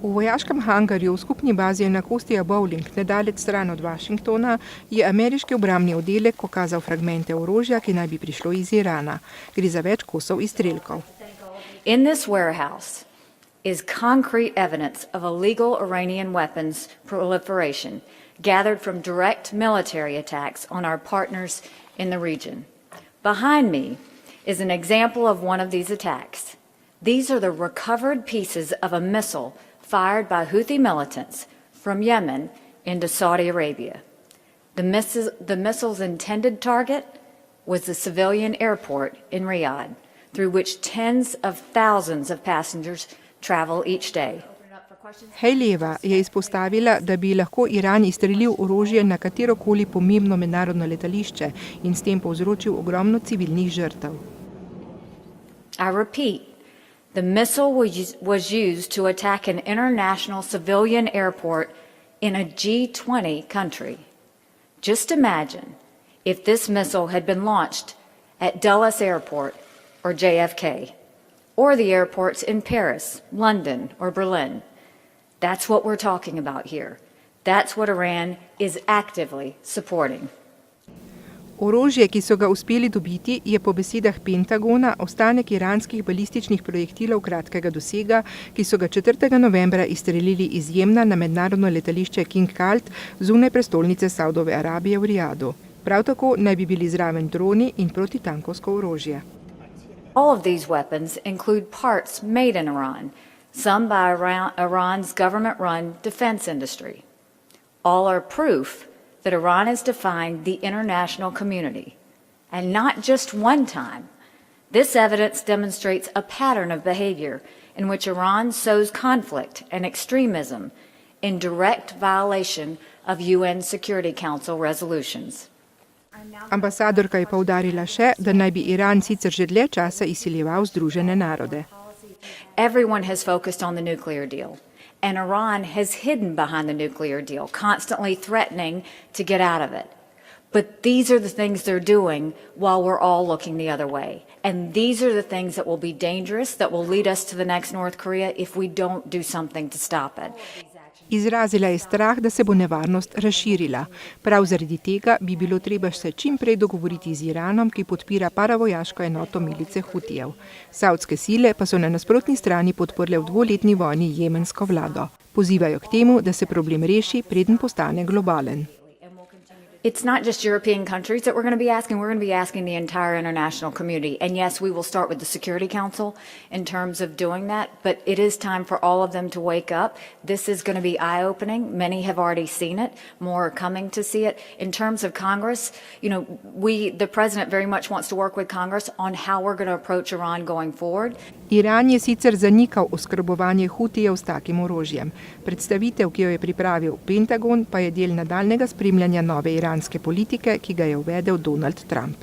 V vojaškem hangarju v skupni bazi na Kosi Bowling, nedaleč stran od Washingtona, je ameriški obrambni oddelek pokazal fragmente orožja, ki naj bi prišlo iz Irana. Gre za več kosov iztrelkov. In this warehouse is concrete evidence of illegal Iranian weapons proliferation gathered from direct military attacks on our partners in the region. Behind me is an example of one of these attacks. These are the recovered pieces of a missile fired by Houthi militants from Yemen into Saudi Arabia. The missile's intended target was the civilian airport in Riyadh, through which tens of thousands of passengers travel each day. Haleyjeva je izpostavila, da bi lahko Iran izstrelil orožje na katerokoli pomembno mednarodno letališče in s tem povzročil ogromno civilnih žrtev. I repeat, the missile was used to attack an international civilian airport in a G20 country. Just imagine if this missile had been launched at Dulles Airport or JFK, or the airports in Paris, London, or Berlin. That's what we're talking about here. That's what Iran is actively supporting. Orožje, ki so ga uspeli dobiti, je po besedah Pentagona ostanek iranskih balističnih projektilov kratkega dosega, ki so ga 4. novembra izstrelili iz Jemna na mednarodno letališče King Khalid zunaj prestolnice Saudove Arabije v Rijadu. Prav tako naj bi bili zraven droni in protitankovsko orožje. All of these weapons include parts made in Iran, some by Iran's government-run defense industry. All are proof that Iran has defined the international community, and not just one time. This evidence demonstrates a pattern of behavior in which Iran sows conflict and extremism in direct violation of UN Security Council resolutions. Ambasadorka je poudarila še, da naj bi Iran sicer že dlje časa izsiljeval Združene narode. Everyone has focused on the nuclear deal, and Iran has hidden behind the nuclear deal, constantly threatening to get out of it. But these are the things they're doing while we're all looking the other way. And these are the things that will be dangerous, that will lead us to the next North Korea if we don't do something to stop it. Izrazila je strah, da se bo nevarnost razširila. Prav zaradi tega bi bilo treba se čim prej dogovoriti z Iranom, ki podpira paravojaško enoto milice Houthijev. Saudske sile pa so na nasprotni strani podprle v dvoletni vojni jemensko vlado. Pozivajo k temu, da se problem reši, preden postane globalen. It's not just European countries that we're going to be asking the entire international community. And yes, we will start with the Security Council in terms of doing that, but it is time for all of them to wake up. This is going to be eye-opening. Many have already seen it. More are coming to see it. In terms of Congress, the president very much wants to work with Congress on how we're going to approach Iran going forward. Iran je sicer zanikal oskrbovanje Houthijev s takim orožjem. Predstavitev, ki jo je pripravil Pentagon, pa je del nadaljnega spremljanja nove iranske politike, ki ga je uvedel Donald Trump.